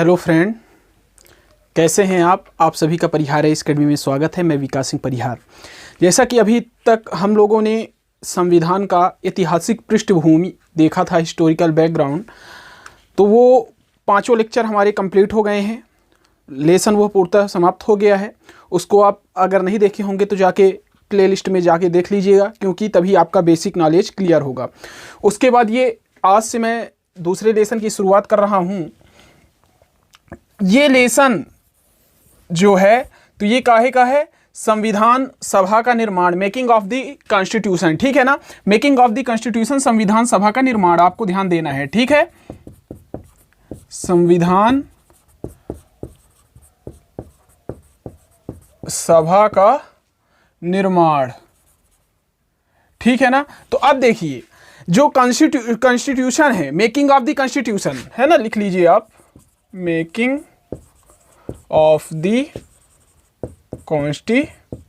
Hello friend, कैसे हैं आप सभी का परिहार है इस अकेडमी में स्वागत है। मैं विकास सिंह परिहार। जैसा कि अभी तक हम लोगों ने संविधान का ऐतिहासिक पृष्ठभूमि देखा था, हिस्टोरिकल बैकग्राउंड, तो वो पांचों लेक्चर हमारे कंप्लीट हो गए हैं। लेसन वो पूर्णतः समाप्त हो गया है। उसको आप अगर नहीं देखे होंगे तो जाके प्लेलिस्ट में जाके देख लीजिएगा, क्योंकि तभी आपका बेसिक नॉलेज क्लियर होगा। उसके बाद ये आज से मैं दूसरे लेसन की शुरुआत कर रहा हूँ। ये लेसन जो है तो ये काहे का है? संविधान सभा का निर्माण, मेकिंग ऑफ द कॉन्स्टिट्यूशन। ठीक है ना, मेकिंग ऑफ द कॉन्स्टिट्यूशन, संविधान सभा का निर्माण आपको ध्यान देना है। ठीक है, संविधान सभा का निर्माण। ठीक है ना, तो अब देखिए जो कॉन्स्टिट्यूशन है, मेकिंग ऑफ द कॉन्स्टिट्यूशन है ना, लिख लीजिए आप, मेकिंग ऑफ द कॉन्स्टिट्यूशन।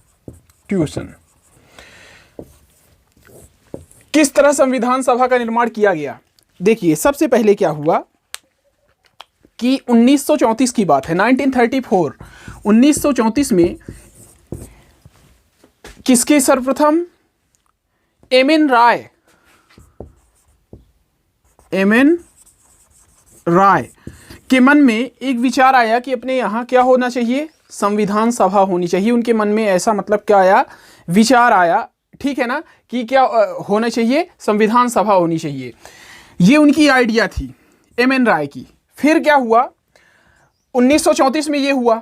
किस तरह संविधान सभा का निर्माण किया गया? देखिए, सबसे पहले क्या हुआ कि 1934 की बात है, 1934। 1934 में किसके सर्वप्रथम? एम.एन. राय के मन में एक विचार आया कि अपने यहाँ क्या होना चाहिए? संविधान सभा होनी चाहिए। उनके मन में ऐसा मतलब क्या आया? विचार आया, ठीक है ना, कि क्या होना चाहिए? संविधान सभा होनी चाहिए। ये उनकी आइडिया थी, एम.एन. राय की। फिर क्या हुआ? 1934 में ये हुआ।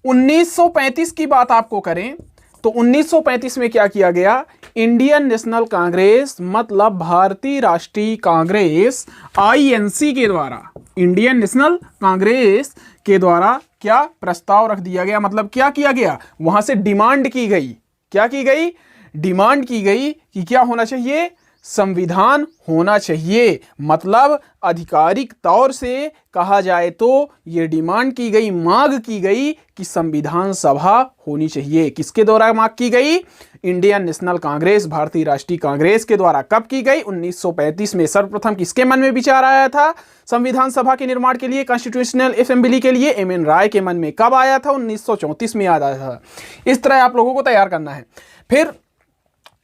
1935 की बात आपको करें तो 1935 में क्या किया गया? इंडियन नेशनल कांग्रेस, मतलब भारतीय राष्ट्रीय कांग्रेस, आईएनसी के द्वारा, इंडियन नेशनल कांग्रेस के द्वारा क्या प्रस्ताव रख दिया गया? मतलब क्या किया गया? वहां से डिमांड की गई। क्या की गई? डिमांड की गई कि क्या होना चाहिए? संविधान होना चाहिए। मतलब आधिकारिक तौर से कहा जाए तो ये डिमांड की गई, मांग की गई कि संविधान सभा होनी चाहिए। किसके द्वारा मांग की गई? इंडियन नेशनल कांग्रेस, भारतीय राष्ट्रीय कांग्रेस के द्वारा। कब की गई? 1935 में। सर्वप्रथम किसके मन में विचार आया था संविधान सभा के निर्माण के लिए, कॉन्स्टिट्यूशनल असेंबली के लिए? एम.एन. राय के मन में। कब आया था? 1934 में याद आया था। इस तरह आप लोगों को तैयार करना है। फिर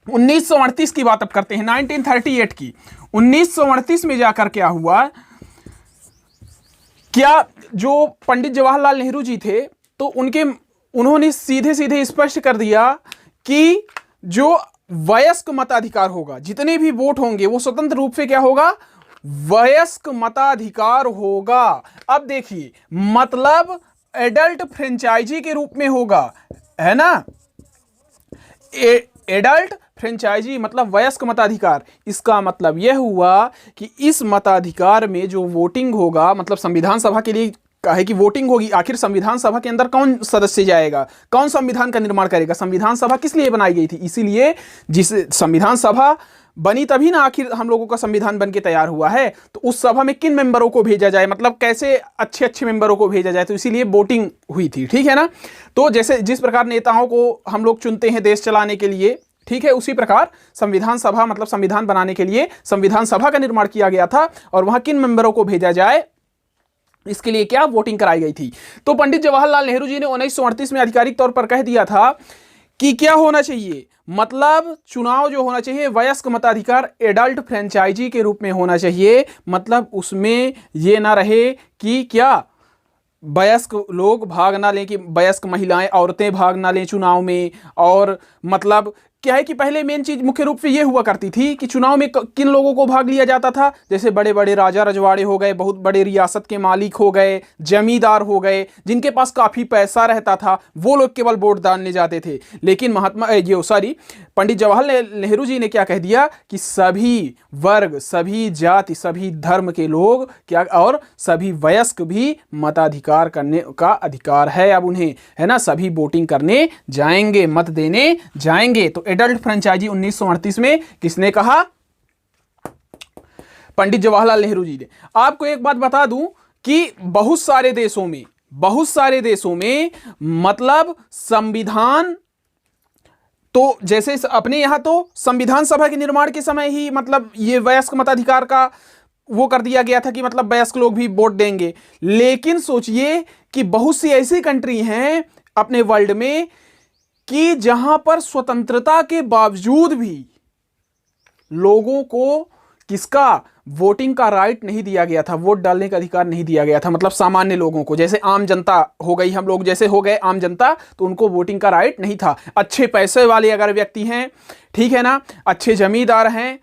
1938 की बात अब करते हैं, 1938 की। 1938 में जाकर क्या हुआ? क्या जो पंडित जवाहरलाल नेहरू जी थे तो उन्होंने सीधे सीधे स्पष्ट कर दिया कि जो वयस्क मताधिकार होगा, जितने भी वोट होंगे वो स्वतंत्र रूप से क्या होगा? वयस्क मताधिकार होगा। अब देखिए, मतलब एडल्ट फ्रेंचाइजी के रूप में होगा, है ना? एडल्ट फ्रेंचाइजी मतलब वयस्क मताधिकार। इसका मतलब यह हुआ कि इस मताधिकार में जो वोटिंग होगा, मतलब संविधान सभा के लिए है कि वोटिंग होगी। आखिर संविधान सभा के अंदर कौन सदस्य जाएगा? कौन संविधान का निर्माण करेगा? संविधान सभा किस लिए बनाई गई थी? इसीलिए जिस संविधान सभा बनी तभी ना आखिर हम लोगों का संविधान बन के तैयार हुआ है। तो उस सभा में किन मेंबरों को भेजा जाए, मतलब कैसे अच्छे अच्छे मेंबरों को भेजा जाए, तो इसीलिए वोटिंग हुई थी। ठीक है ना? तो जैसे जिस प्रकार नेताओं को हम लोग चुनते हैं देश चलाने के लिए, ठीक है, उसी प्रकार संविधान सभा मतलब संविधान बनाने के लिए संविधान सभा का निर्माण किया गया था। और वहां किन मेंबरों को भेजा जाए, इसके लिए क्या वोटिंग कराई गई थी। तो पंडित जवाहरलाल नेहरू जी ने 1938 में आधिकारिक तौर पर कह दिया था कि क्या होना चाहिए? मतलब चुनाव जो होना चाहिए वयस्क मताधिकार, एडल्ट फ्रेंचाइजी के रूप में होना चाहिए। मतलब उसमें यह ना रहे कि क्या वयस्क लोग भाग ना लें, कि वयस्क महिलाएं, औरतें भाग ना लें चुनाव में। और मतलब क्या है कि पहले मेन चीज मुख्य रूप से ये हुआ करती थी कि चुनाव में किन लोगों को भाग लिया जाता था? जैसे बड़े बड़े राजा रजवाड़े हो गए, बहुत बड़े रियासत के मालिक हो गए, जमींदार हो गए, जिनके पास काफी पैसा रहता था, वो लोग केवल वोट डालने जाते थे। लेकिन पंडित जवाहरलाल नेहरू जी ने क्या कह दिया कि सभी वर्ग, सभी जाति, सभी धर्म के लोग क्या, और सभी वयस्क भी मताधिकार करने का अधिकार है अब उन्हें, है ना? सभी वोटिंग करने जाएंगे, मत देने जाएंगे। तो एडल्ट फ्रेंचाइजी 1938 में किसने कहा? पंडित जवाहरलाल नेहरू जी ने। आपको एक बात बता दूं कि बहुत सारे देशों में मतलब संविधान तो जैसे अपने यहां तो संविधान सभा के निर्माण के समय ही मतलब ये वयस्क मताधिकार का वो कर दिया गया था कि मतलब वयस्क लोग भी वोट देंगे। लेकिन सोचिए कि बहुत सी ऐसी कंट्री हैं अपने वर्ल्ड में कि जहां पर स्वतंत्रता के बावजूद भी लोगों को किसका वोटिंग का राइट नहीं दिया गया था, वोट डालने का अधिकार नहीं दिया गया था। मतलब सामान्य लोगों को, जैसे आम जनता हो गई, हम लोग जैसे हो गए आम जनता, तो उनको वोटिंग का राइट नहीं था। अच्छे पैसे वाले अगर व्यक्ति हैं, ठीक है ना, अच्छे जमींदार हैं,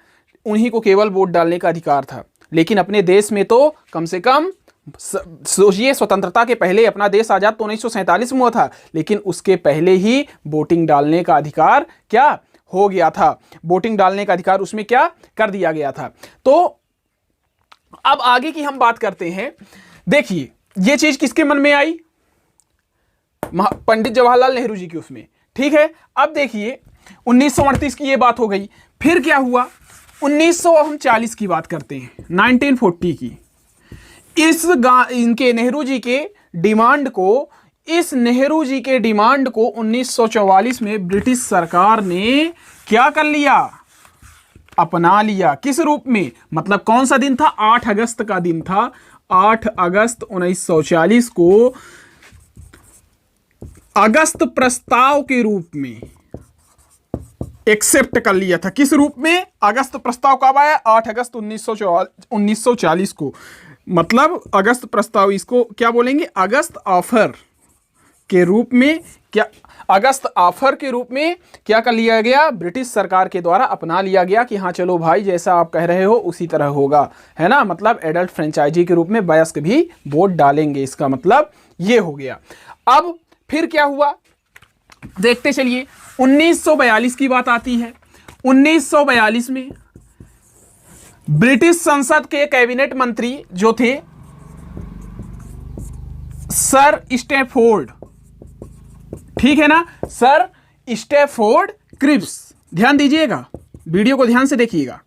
उन्हीं को केवल वोट डालने का अधिकार था। लेकिन अपने देश में तो कम से कम सोचिए, स्वतंत्रता के पहले अपना देश आजाद तो 1947 में हुआ था, लेकिन उसके पहले ही वोटिंग डालने का अधिकार क्या हो गया था, वोटिंग डालने का अधिकार उसमें क्या कर दिया गया था। तो अब आगे की हम बात करते हैं। देखिए ये चीज किसके मन में आई, पंडित जवाहरलाल नेहरू जी की उसमें, ठीक है। अब देखिए 1938 की ये बात हो गई। फिर क्या हुआ, 1940 की बात करते हैं, 1940 की। इनके नेहरू जी के डिमांड को, इस नेहरू जी के डिमांड को 1944 में ब्रिटिश सरकार ने क्या कर लिया, अपना लिया। किस रूप में, मतलब कौन सा दिन था, 8 अगस्त का दिन था। 8 अगस्त 1940 को अगस्त प्रस्ताव के रूप में एक्सेप्ट कर लिया था। किस रूप में, अगस्त प्रस्ताव कब आया, 8 अगस्त 1940 को। मतलब अगस्त प्रस्ताव, इसको क्या बोलेंगे, अगस्त ऑफर के रूप में, क्या अगस्त ऑफर के रूप में क्या कर लिया गया, ब्रिटिश सरकार के द्वारा अपना लिया गया कि हाँ चलो भाई जैसा आप कह रहे हो उसी तरह होगा, है ना। मतलब एडल्ट फ्रेंचाइजी के रूप में वयस्क भी वोट डालेंगे, इसका मतलब ये हो गया। अब फिर क्या हुआ देखते चलिए, 1942 की बात आती है। 1942 में ब्रिटिश संसद के कैबिनेट मंत्री जो थे सर स्टैफोर्ड, ठीक है ना, सर स्टैफोर्ड क्रिप्स, ध्यान दीजिएगा, वीडियो को ध्यान से देखिएगा।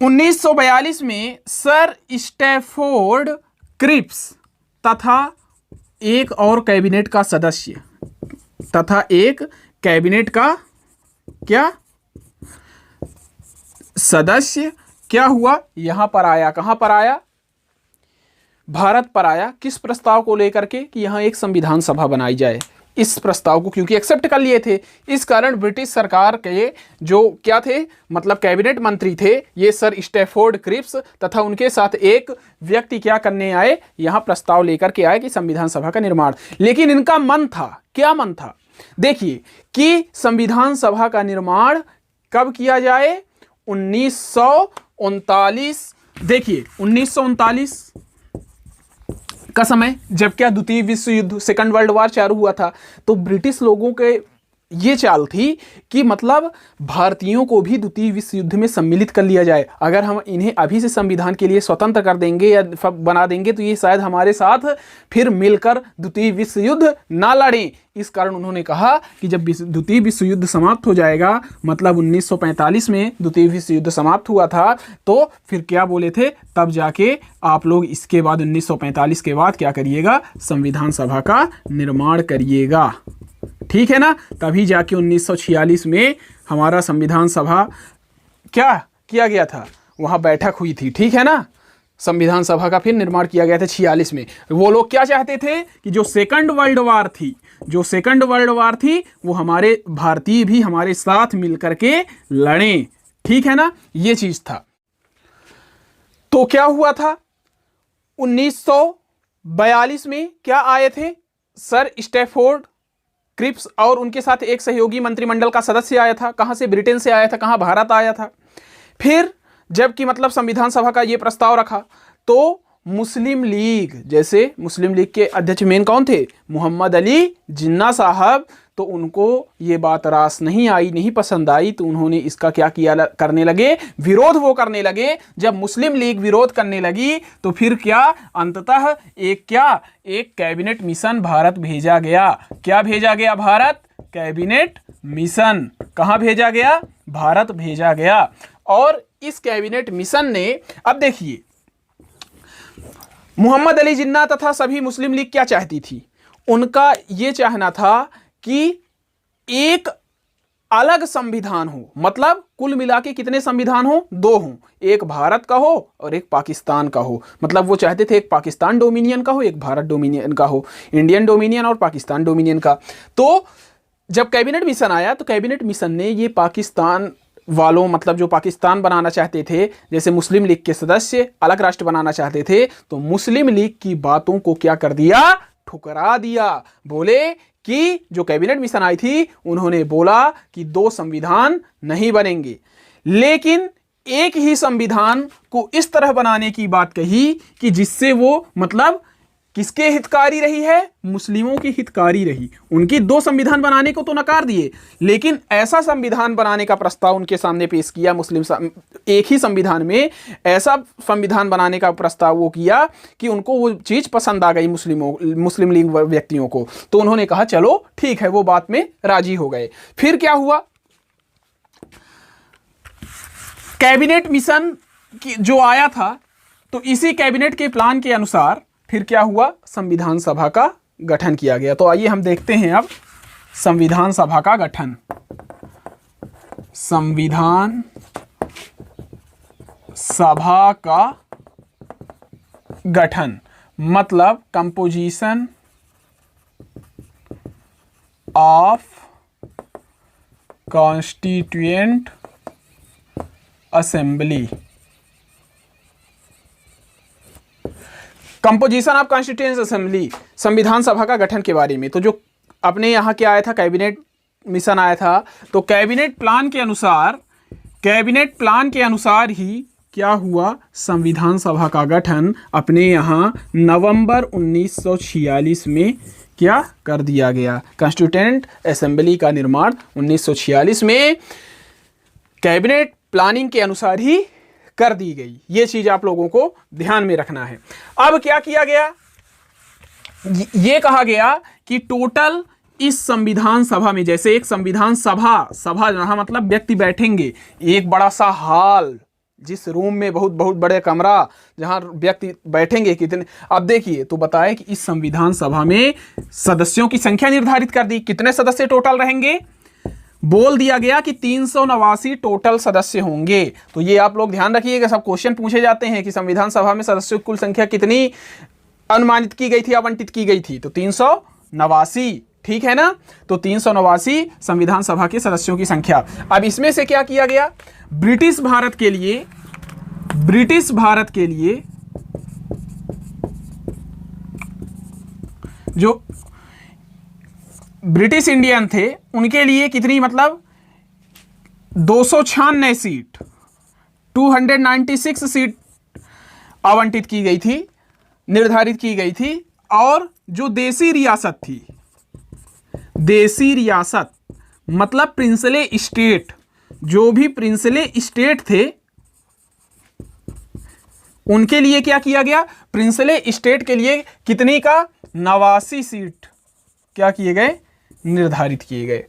1942 में सर स्टैफोर्ड क्रिप्स तथा एक और कैबिनेट का सदस्य, तथा एक कैबिनेट का क्या सदस्य क्या हुआ, यहां पर आया, कहां पर आया, भारत पर आया। किस प्रस्ताव को लेकर के, कि यहां एक संविधान सभा बनाई जाए। इस प्रस्ताव को क्योंकि एक्सेप्ट कर लिए थे, इस कारण ब्रिटिश सरकार के जो क्या थे, मतलब कैबिनेट मंत्री थे, ये सर स्टैफोर्ड क्रिप्स तथा उनके साथ एक व्यक्ति क्या करने आए, यहां प्रस्ताव लेकर के आए कि संविधान सभा का निर्माण। लेकिन इनका मन था, क्या मन था, देखिए, कि संविधान सभा का निर्माण कब किया जाए, 1939। देखिए 1939 का समय, जब क्या द्वितीय विश्व युद्ध, सेकंड वर्ल्ड वॉर चालू हुआ था। तो ब्रिटिश लोगों के ये चाल थी कि मतलब भारतीयों को भी द्वितीय विश्व युद्ध में सम्मिलित कर लिया जाए। अगर हम इन्हें अभी से संविधान के लिए स्वतंत्र कर देंगे या बना देंगे तो ये शायद हमारे साथ फिर मिलकर द्वितीय विश्व युद्ध ना लड़ें। इस कारण उन्होंने कहा कि जब द्वितीय विश्व युद्ध समाप्त हो जाएगा, मतलब 1945 में द्वितीय विश्व युद्ध समाप्त हुआ था, तो फिर क्या बोले थे, तब जाके आप लोग इसके बाद 1945 के बाद क्या करिएगा, संविधान सभा का निर्माण करिएगा, ठीक है ना। तभी जाके 1946 में हमारा संविधान सभा क्या किया गया था, वहां बैठक हुई थी, ठीक है ना। संविधान सभा का फिर निर्माण किया गया था 46 में। वो लोग क्या चाहते थे कि जो सेकंड वर्ल्ड वॉर थी, वो हमारे भारतीय भी हमारे साथ मिलकर के लड़ें, ठीक है ना, ये चीज था। तो क्या हुआ था, 1942 में क्या आए थे, सर स्टैफोर्ड क्रिप्स और उनके साथ एक सहयोगी मंत्रिमंडल का सदस्य आया था। कहां से, ब्रिटेन से आया था, कहां, भारत आया था। फिर जबकि मतलब संविधान सभा का ये प्रस्ताव रखा, तो मुस्लिम लीग, जैसे मुस्लिम लीग के अध्यक्ष मेन कौन थे, मोहम्मद अली जिन्ना साहब, तो उनको ये बात रास नहीं आई, नहीं पसंद आई, तो उन्होंने इसका क्या किया, करने लगे, विरोध वो करने लगे। जब मुस्लिम लीग विरोध करने लगी तो फिर क्या, अंततः एक कैबिनेट मिशन भारत भेजा गया। क्या भेजा गया, भारत कैबिनेट मिशन, कहां भेजा गया, भारत भेजा गया। और इस कैबिनेट मिशन ने, अब देखिए, मोहम्मद अली जिन्ना तथा सभी मुस्लिम लीग क्या चाहती थी, उनका यह चाहना था कि एक अलग संविधान हो, मतलब कुल मिला के कितने संविधान हो? 2 हो, एक भारत का हो और एक पाकिस्तान का हो। मतलब वो चाहते थे एक पाकिस्तान डोमिनियन का हो, एक भारत डोमिनियन का हो, इंडियन डोमिनियन और पाकिस्तान डोमिनियन का। तो जब कैबिनेट मिशन आया तो कैबिनेट मिशन ने ये पाकिस्तान वालों, मतलब जो पाकिस्तान बनाना चाहते थे, जैसे मुस्लिम लीग के सदस्य अलग राष्ट्र बनाना चाहते थे, तो मुस्लिम लीग की बातों को क्या कर दिया? ठुकरा दिया। बोले कि जो कैबिनेट मिशन आई थी उन्होंने बोला कि 2 संविधान नहीं बनेंगे, लेकिन एक ही संविधान को इस तरह बनाने की बात कही कि जिससे वो मतलब किसके हितकारी रही है? मुस्लिमों की हितकारी रही। उनकी 2 संविधान बनाने को तो नकार दिए, लेकिन ऐसा संविधान बनाने का प्रस्ताव उनके सामने पेश किया एक ही संविधान में ऐसा संविधान बनाने का प्रस्ताव वो किया कि उनको वो चीज पसंद आ गई मुस्लिम लीग व्यक्तियों को। तो उन्होंने कहा चलो ठीक है, वो बात में राजी हो गए। फिर क्या हुआ? कैबिनेट मिशन जो आया था, तो इसी कैबिनेट के प्लान के अनुसार फिर क्या हुआ? संविधान सभा का गठन किया गया। तो आइए हम देखते हैं अब संविधान सभा का गठन। संविधान सभा का गठन मतलब composition of constituent assembly. Composition of constituent assembly, संविधान सभा का गठन के बारे में। तो जो अपने यहाँ क्या आया था? कैबिनेट मिशन आया था। तो कैबिनेट प्लान के अनुसार ही क्या हुआ? संविधान सभा का गठन अपने यहाँ नवंबर 1946 में क्या कर दिया गया? कॉन्स्टिट्यूएंट असेंबली का निर्माण 1946 में कैबिनेट प्लानिंग के अनुसार ही कर दी गई। ये चीज आप लोगों को ध्यान में रखना है। अब क्या किया गया? ये कहा गया कि टोटल इस संविधान सभा में, जैसे एक संविधान सभा जहां मतलब व्यक्ति बैठेंगे, एक बड़ा सा हॉल, जिस रूम में बहुत बड़े कमरा जहां व्यक्ति बैठेंगे कितने, अब देखिए तो बताए कि इस संविधान सभा में सदस्यों की संख्या निर्धारित कर दी। कितने सदस्य टोटल रहेंगे? बोल दिया गया कि 389 टोटल सदस्य होंगे। तो ये आप लोग ध्यान रखिएगा, सब क्वेश्चन पूछे जाते हैं कि संविधान सभा में सदस्यों की कुल संख्या कितनी अनुमानित की गई थी, आवंटित की गई थी? तो 389, ठीक है ना? तो 389 संविधान सभा के सदस्यों की संख्या। अब इसमें से क्या किया गया? ब्रिटिश भारत के लिए जो ब्रिटिश इंडियन थे उनके लिए कितनी, मतलब 296 सीट, 296 सीट आवंटित की गई थी, निर्धारित की गई थी। और जो देसी रियासत मतलब प्रिंसले स्टेट, जो भी प्रिंसले स्टेट थे उनके लिए क्या किया गया? प्रिंसले स्टेट के लिए कितनी का? 89 सीट क्या किए गए? निर्धारित किए गए।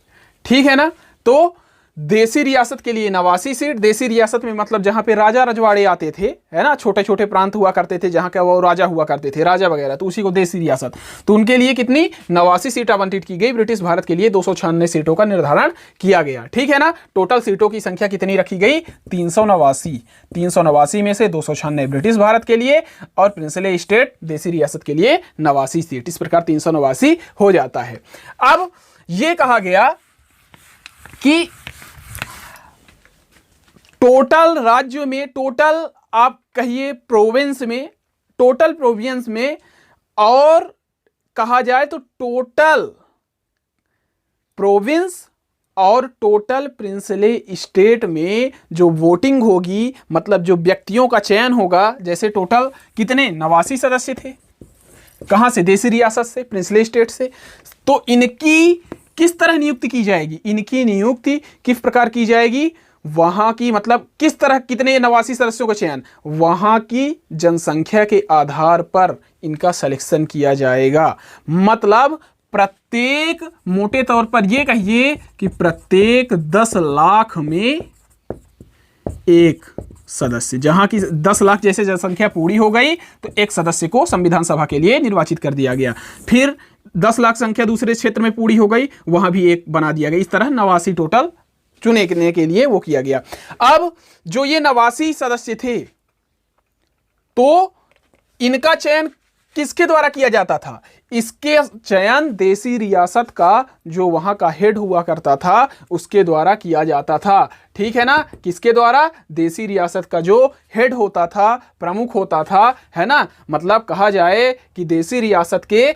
ठीक है ना? तो देसी रियासत के लिए 89 सीट। देसी रियासत में मतलब जहां पे राजा रजवाड़े आते थे, है ना, छोटे छोटे प्रांत हुआ करते थे जहां का वो राजा हुआ करते थे, राजा वगैरह, तो उसी को देसी रियासत। तो उनके लिए कितनी? 89 सीट आवंटित की गई। ब्रिटिश भारत के लिए 296 सीटों का निर्धारण किया गया। ठीक है ना? टोटल सीटों की संख्या कितनी रखी गई? 389। 389 में से 296 ब्रिटिश भारत के लिए और प्रिंसले स्टेट देसी रियासत के लिए 89 सीट। इस प्रकार 389 हो जाता है। अब यह कहा गया कि टोटल राज्य में, टोटल आप कहिए प्रोविंस में, टोटल प्रोविंस में, और कहा जाए तो टोटल प्रोविंस और टोटल प्रिंसले स्टेट में जो वोटिंग होगी, मतलब जो व्यक्तियों का चयन होगा, जैसे टोटल कितने 89 सदस्य थे, कहां से? देसी रियासत से, प्रिंसले स्टेट से। तो इनकी किस तरह नियुक्ति की जाएगी? इनकी नियुक्ति किस प्रकार की जाएगी? वहां की, मतलब किस तरह, कितने 89 सदस्यों का चयन? वहां की जनसंख्या के आधार पर इनका सिलेक्शन किया जाएगा। मतलब प्रत्येक, मोटे तौर पर यह कहिए कि प्रत्येक 10 लाख में एक सदस्य, जहां की 10 लाख जैसे जनसंख्या पूरी हो गई तो एक सदस्य को संविधान सभा के लिए निर्वाचित कर दिया गया। फिर 10 लाख संख्या दूसरे क्षेत्र में पूरी हो गई, वहां भी एक बना दिया गया। इस तरह 89 टोटल चुनने के लिए वो किया गया। अब जो ये 89 सदस्य थे, तो इनका चयन किसके द्वारा किया जाता था? इसके चयन देसी रियासत का जो वहां का हेड हुआ करता था उसके द्वारा किया जाता था। ठीक है ना? किसके द्वारा? देसी रियासत का जो हेड होता था, प्रमुख होता था, है ना? मतलब कहा जाए कि देसी रियासत के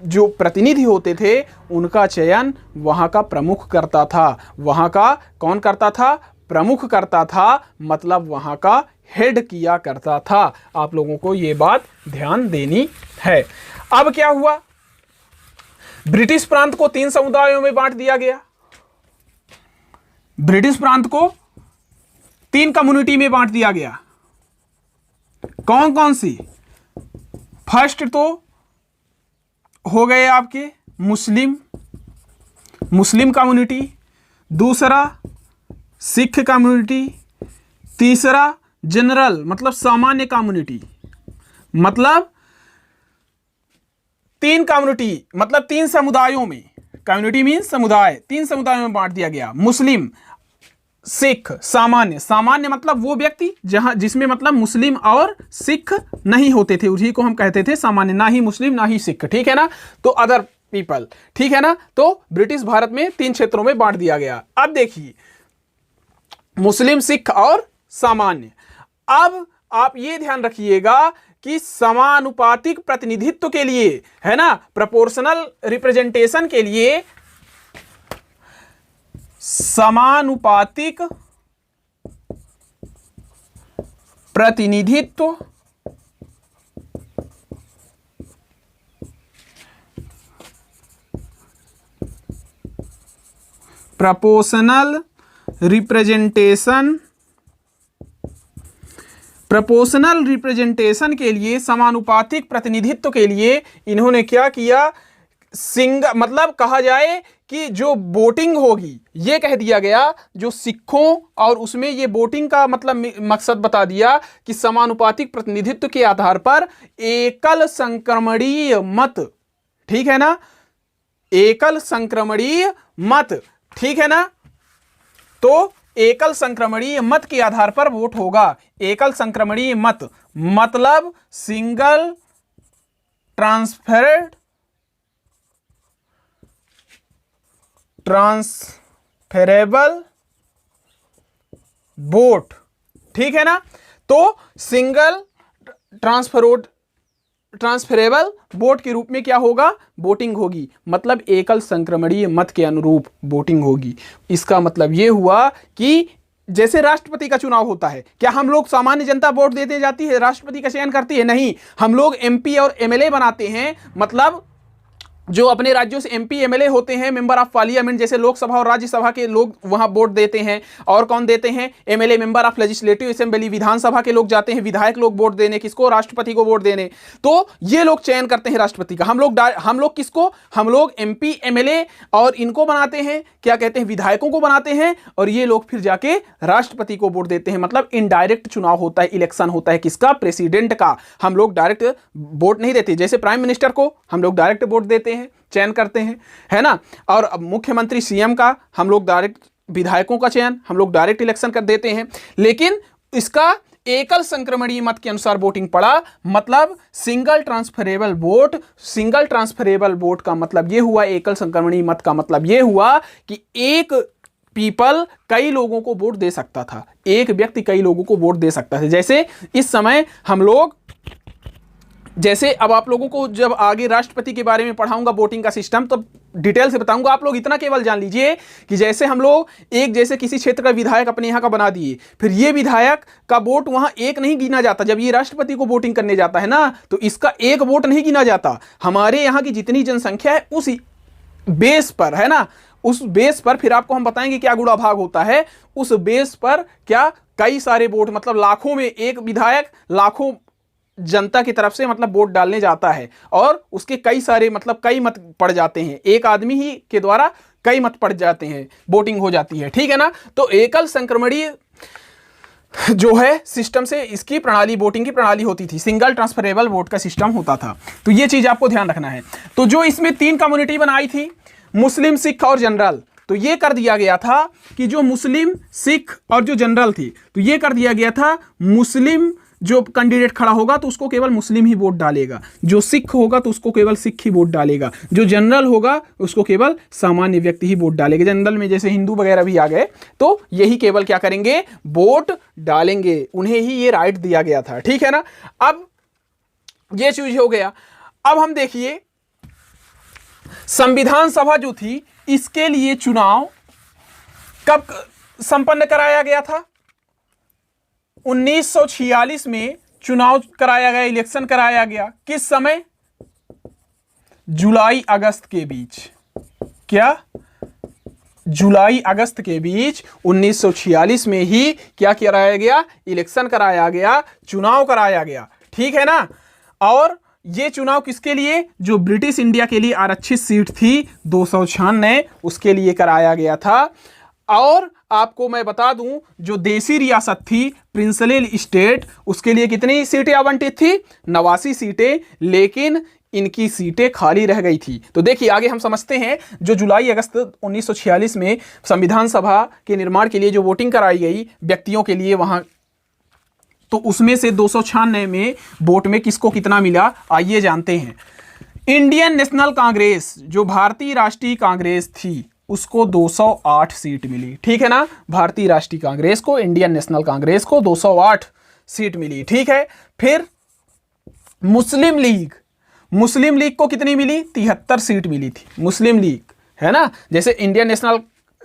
जो प्रतिनिधि होते थे उनका चयन वहां का प्रमुख करता था। वहां का कौन करता था? प्रमुख करता था, मतलब वहां का हेड किया करता था। आप लोगों को यह बात ध्यान देनी है। अब क्या हुआ? ब्रिटिश प्रांत को 3 समुदायों में बांट दिया गया। ब्रिटिश प्रांत को 3 कम्युनिटी में बांट दिया गया। कौन कौन सी? फर्स्ट तो हो गए आपके मुस्लिम कम्युनिटी, दूसरा सिख कम्युनिटी, तीसरा जनरल मतलब सामान्य कम्युनिटी। मतलब 3 कम्युनिटी, मतलब 3 समुदायों में, कम्युनिटी मीन्स समुदाय, 3 समुदायों में बांट दिया गया। मुस्लिम, सिख, सामान्य। सामान्य मतलब वो व्यक्ति जिसमें मतलब मुस्लिम और सिख नहीं होते थे, उसी को हम कहते थे सामान्य, ना ही मुस्लिम ना ही सिख। ठीक है ना? तो अदर पीपल। ठीक है ना? तो ब्रिटिश भारत में 3 क्षेत्रों में बांट दिया गया। अब देखिए, मुस्लिम, सिख और सामान्य। अब आप ये ध्यान रखिएगा कि समानुपातिक प्रतिनिधित्व के लिए, है ना, प्रोपोर्शनल रिप्रेजेंटेशन के लिए, समानुपातिक प्रतिनिधित्व प्रोपोर्शनल रिप्रेजेंटेशन के लिए, समानुपातिक प्रतिनिधित्व के लिए इन्होंने क्या किया? मतलब कहा जाए कि जो वोटिंग होगी, ये कह दिया गया जो सिखों, और उसमें ये वोटिंग का मतलब मकसद बता दिया कि समानुपातिक प्रतिनिधित्व के आधार पर एकल संक्रमणीय मत। ठीक है ना? एकल संक्रमणीय मत। ठीक है ना? तो एकल संक्रमणीय मत के आधार पर वोट होगा। एकल संक्रमणीय मत मतलब सिंगल ट्रांसफरेबल वोट। ठीक है ना? तो सिंगल ट्रांसफरेबल वोट के रूप में क्या होगा? वोटिंग होगी। मतलब एकल संक्रमणीय मत के अनुरूप वोटिंग होगी। इसका मतलब यह हुआ कि जैसे राष्ट्रपति का चुनाव होता है, क्या हम लोग सामान्य जनता वोट देते जाती है, राष्ट्रपति का चयन करती है? नहीं, हम लोग एमपी और एमएलए बनाते हैं। मतलब जो अपने राज्यों से एमपी एमएलए होते हैं, मेंबर ऑफ पार्लियामेंट, जैसे लोकसभा और राज्यसभा के लोग वहां वोट देते हैं। और कौन देते हैं? MLA, member of legislative assembly, Vidhan Sabha के लोग जाते हैं, विधायक लोग वोट देने, किसको? राष्ट्रपति को वोट देने। तो ये लोग चयन करते हैं राष्ट्रपति का। हम लोग किसको? हम लोग एमपी एमएलए और इनको बनाते हैं, क्या कहते हैं, विधायकों को बनाते हैं, और ये लोग फिर जाके राष्ट्रपति को वोट देते हैं। मतलब इनडायरेक्ट चुनाव होता है, इलेक्शन होता है। किसका? प्रेसिडेंट का। हम लोग डायरेक्ट वोट नहीं देते। जैसे प्राइम मिनिस्टर को हम लोग डायरेक्ट वोट देते हैं, चयन करते हैं, है ना? और मुख्यमंत्री, सीएम का हम लोग डायरेक्ट, विधायकों का चयन हम लोग डायरेक्ट इलेक्शन कर देते हैं। लेकिन इसका एकल संक्रमणीय मत के अनुसार वोटिंग पड़ा, मतलब single transferable vote. Single transferable vote का मतलब यह हुआ, एकल संक्रमणीय मत का मतलब यह हुआ कि एक पीपल कई लोगों को वोट दे सकता था, एक व्यक्ति कई लोगों को वोट दे सकता था। जैसे इस समय हम लोग, जैसे अब आप लोगों को जब आगे राष्ट्रपति के बारे में पढ़ाऊंगा वोटिंग का सिस्टम, तो डिटेल से बताऊंगा। आप लोग इतना केवल जान लीजिए कि जैसे हम लोग जैसे किसी क्षेत्र का विधायक अपने यहाँ का बना दिए, फिर ये विधायक का वोट वहां एक नहीं गिना जाता। जब ये राष्ट्रपति को वोटिंग करने जाता है ना, तो इसका एक वोट नहीं गिना जाता। हमारे यहाँ की जितनी जनसंख्या है उस बेस पर, है ना, उस बेस पर फिर आपको हम बताएंगे क्या गुणा भाग होता है। उस बेस पर क्या कई सारे वोट, मतलब लाखों में एक विधायक लाखों जनता की तरफ से मतलब वोट डालने जाता है, और उसके कई सारे मतलब कई मत पड़ जाते हैं। एक आदमी ही के द्वारा कई मत पड़ जाते हैं, वोटिंग हो जाती है। ठीक है ना? तो एकल संक्रमणीय जो है सिस्टम से इसकी प्रणाली, वोटिंग की प्रणाली होती थी, सिंगल ट्रांसफरेबल वोट का सिस्टम होता था। तो ये चीज आपको ध्यान रखना है। तो जो इसमें 3 कम्युनिटी बनाई थी, मुस्लिम, सिख और जनरल, तो ये कर दिया गया था कि जो मुस्लिम, सिख और जो जनरल थे, तो ये कर दिया गया था मुस्लिम जो कैंडिडेट खड़ा होगा तो उसको केवल मुस्लिम ही वोट डालेगा, जो सिख होगा तो उसको केवल सिख ही वोट डालेगा, जो जनरल होगा उसको केवल सामान्य व्यक्ति ही वोट डालेगा। जनरल में जैसे हिंदू वगैरह भी आ गए तो यही केवल क्या करेंगे, वोट डालेंगे, उन्हें ही ये राइट दिया गया था। ठीक है ना। अब ये चीज हो गया। अब हम देखिए संविधान सभा जो थी इसके लिए चुनाव कब संपन्न कराया गया था? 1946 में चुनाव कराया गया, इलेक्शन कराया गया। किस समय? जुलाई अगस्त के बीच। क्या? जुलाई अगस्त के बीच 1946 में ही क्या कराया गया? इलेक्शन कराया गया, चुनाव कराया गया। ठीक है ना। और ये चुनाव किसके लिए? जो ब्रिटिश इंडिया के लिए आरक्षित सीट थी 296, उसके लिए कराया गया था। और आपको मैं बता दूं जो देसी रियासत थी प्रिंसली स्टेट, उसके लिए कितनी सीटें आवंटित थी? 89 सीटें, लेकिन इनकी सीटें खाली रह गई थी। तो देखिए आगे हम समझते हैं। जो जुलाई अगस्त 1946 में संविधान सभा के निर्माण के लिए जो वोटिंग कराई गई व्यक्तियों के लिए वहां, तो उसमें से 296 में वोट में किसको कितना मिला, आइए जानते हैं। इंडियन नेशनल कांग्रेस, जो भारतीय राष्ट्रीय कांग्रेस थी, उसको 208 सीट मिली। ठीक है ना। भारतीय राष्ट्रीय कांग्रेस को, इंडियन नेशनल कांग्रेस को 208 सीट मिली। ठीक है। फिर मुस्लिम लीग, मुस्लिम लीग को कितनी मिली? 73 सीट मिली थी मुस्लिम लीग, है ना। जैसे इंडियन नेशनल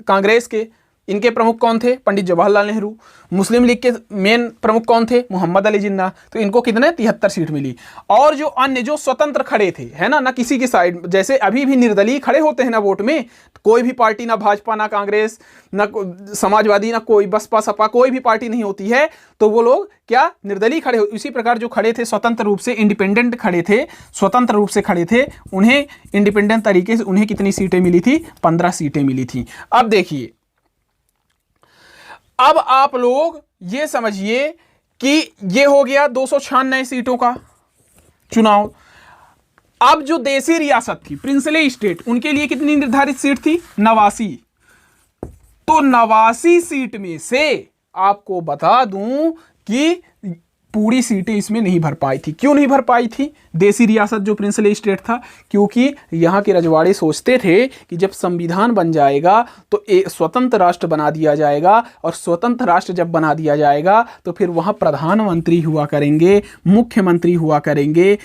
कांग्रेस के इनके प्रमुख कौन थे? पंडित जवाहरलाल नेहरू। मुस्लिम लीग के मेन प्रमुख कौन थे? मोहम्मद अली जिन्ना। तो इनको कितने? 73 सीट मिली। और जो अन्य जो स्वतंत्र खड़े थे, है ना किसी की साइड, जैसे अभी भी निर्दलीय खड़े होते हैं ना वोट में, कोई भी पार्टी, ना भाजपा, ना कांग्रेस, ना समाजवादी, ना कोई बसपा सपा, कोई भी पार्टी नहीं होती है, तो वो लोग क्या निर्दलीय खड़े हो। इसी प्रकार जो खड़े थे स्वतंत्र रूप से, इंडिपेंडेंट खड़े थे, स्वतंत्र रूप से खड़े थे, उन्हें इंडिपेंडेंट तरीके से उन्हें कितनी सीटें मिली थी? 15 सीटें मिली थी। अब देखिए, अब आप लोग ये समझिए कि ये हो गया 296 सीटों का चुनाव। अब जो देसी रियासत थी प्रिंसली स्टेट, उनके लिए कितनी निर्धारित सीट थी? 89। तो 89 सीट में से आपको बता दूं कि पूरी सीटें इसमें नहीं भर पाई थी। क्यों नहीं भर पाई थी? देसी रियासत जो प्रिंसली स्टेट था, क्योंकि यहाँ के रजवाड़े सोचते थे कि जब संविधान बन जाएगा तो एक स्वतंत्र राष्ट्र बना दिया जाएगा, और स्वतंत्र राष्ट्र जब बना दिया जाएगा तो फिर वहाँ प्रधानमंत्री हुआ करेंगे, मुख्यमंत्री हुआ करेंगे,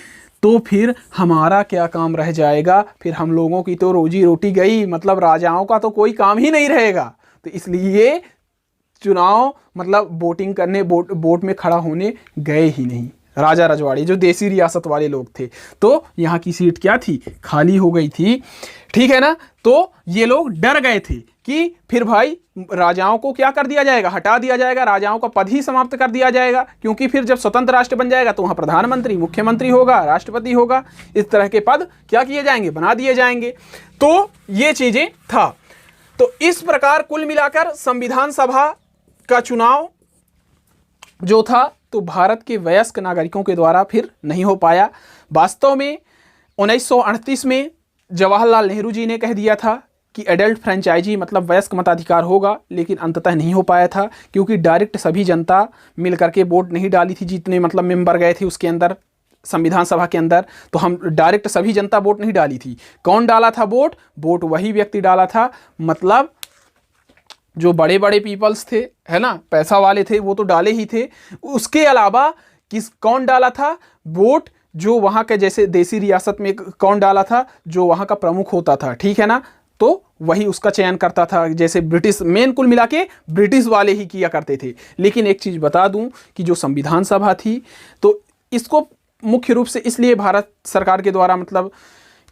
तो फिर हमारा क्या काम रह जाएगा? फिर हम लोगों की तो रोजी रोटी गई, मतलब राजाओं का तो कोई काम ही नहीं रहेगा। तो इसलिए चुनाव मतलब वोटिंग करने, वोट में खड़ा होने गए ही नहीं राजा रजवाड़े, जो देसी रियासत वाले लोग थे। तो यहाँ की सीट क्या थी? खाली हो गई थी। ठीक है ना। तो ये लोग डर गए थे कि फिर भाई राजाओं को क्या कर दिया जाएगा? हटा दिया जाएगा, राजाओं का पद ही समाप्त कर दिया जाएगा, क्योंकि फिर जब स्वतंत्र राष्ट्र बन जाएगा तो वहाँ प्रधानमंत्री, मुख्यमंत्री होगा, राष्ट्रपति होगा, इस तरह के पद क्या किए जाएंगे? बना दिए जाएंगे। तो ये चीजें था। तो इस प्रकार कुल मिलाकर संविधान सभा का चुनाव जो था तो भारत के वयस्क नागरिकों के द्वारा फिर नहीं हो पाया। वास्तव में 1938 में जवाहरलाल नेहरू जी ने कह दिया था कि एडल्ट फ्रेंचाइजी मतलब वयस्क मताधिकार होगा, लेकिन अंततः नहीं हो पाया था, क्योंकि डायरेक्ट सभी जनता मिलकर के वोट नहीं डाली थी। जितने मतलब मेंबर गए थे उसके अंदर, संविधान सभा के अंदर, तो हम डायरेक्ट सभी जनता वोट नहीं डाली थी। कौन डाला था वोट? वोट वही व्यक्ति डाला था, मतलब जो बड़े बड़े पीपल्स थे, है ना, पैसा वाले थे, वो तो डाले ही थे। उसके अलावा कौन डाला था वोट? जो वहाँ के, जैसे देसी रियासत में कौन डाला था? जो वहाँ का प्रमुख होता था। ठीक है ना। तो वही उसका चयन करता था। जैसे ब्रिटिश, मेन कुल मिला के ब्रिटिश वाले ही किया करते थे। लेकिन एक चीज़ बता दूं कि जो संविधान सभा थी तो इसको मुख्य रूप से इसलिए भारत सरकार के द्वारा, मतलब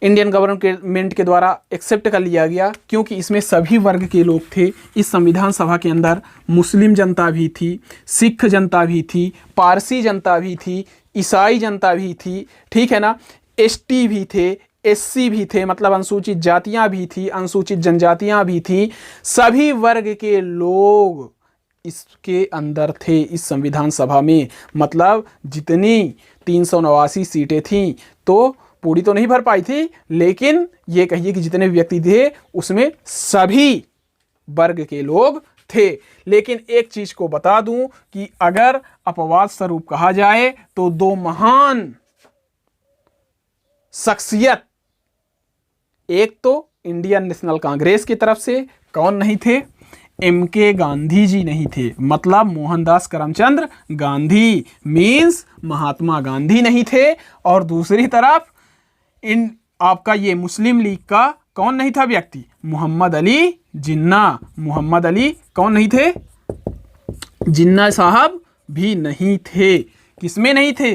इंडियन गवर्नमेंट के द्वारा एक्सेप्ट कर लिया गया, क्योंकि इसमें सभी वर्ग के लोग थे। इस संविधान सभा के अंदर मुस्लिम जनता भी थी, सिख जनता भी थी, पारसी जनता भी थी, ईसाई जनता भी थी। ठीक है ना। एसटी भी थे, एससी भी थे, मतलब अनुसूचित जातियां भी थी, अनुसूचित जनजातियां भी थी। सभी वर्ग के लोग इसके अंदर थे इस संविधान सभा में। मतलब जितनी 389 सीटें थीं तो पूरी तो नहीं भर पाई थी, लेकिन ये कहिए कि जितने व्यक्ति थे उसमें सभी वर्ग के लोग थे। लेकिन एक चीज को बता दूं कि अगर अपवाद स्वरूप कहा जाए तो दो महान शख्सियत, एक तो इंडियन नेशनल कांग्रेस की तरफ से कौन नहीं थे, एमके गांधी जी नहीं थे, मतलब मोहनदास करमचंद गांधी मीन्स महात्मा गांधी नहीं थे। और दूसरी तरफ इन आपका ये मुस्लिम लीग का कौन नहीं था व्यक्ति, मोहम्मद अली जिन्ना। मोहम्मद अली कौन नहीं थे, जिन्ना साहब भी नहीं थे। किसमें नहीं थे,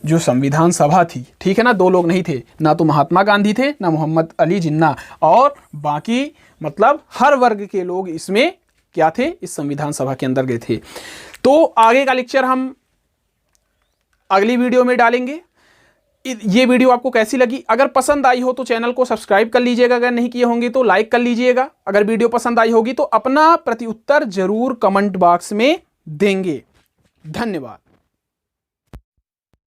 जो संविधान सभा थी, ठीक है ना, दो लोग नहीं थे, ना तो महात्मा गांधी थे ना मोहम्मद अली जिन्ना, और बाकी मतलब हर वर्ग के लोग इसमें क्या थे, इस संविधान सभा के अंदर गए थे। तो आगे का लेक्चर हम अगली वीडियो में डालेंगे। ये वीडियो आपको कैसी लगी, अगर पसंद आई हो तो चैनल को सब्सक्राइब कर लीजिएगा, अगर नहीं किए होंगे तो लाइक कर लीजिएगा। अगर वीडियो पसंद आई होगी तो अपना प्रत्युत्तर जरूर कमेंट बॉक्स में देंगे। धन्यवाद।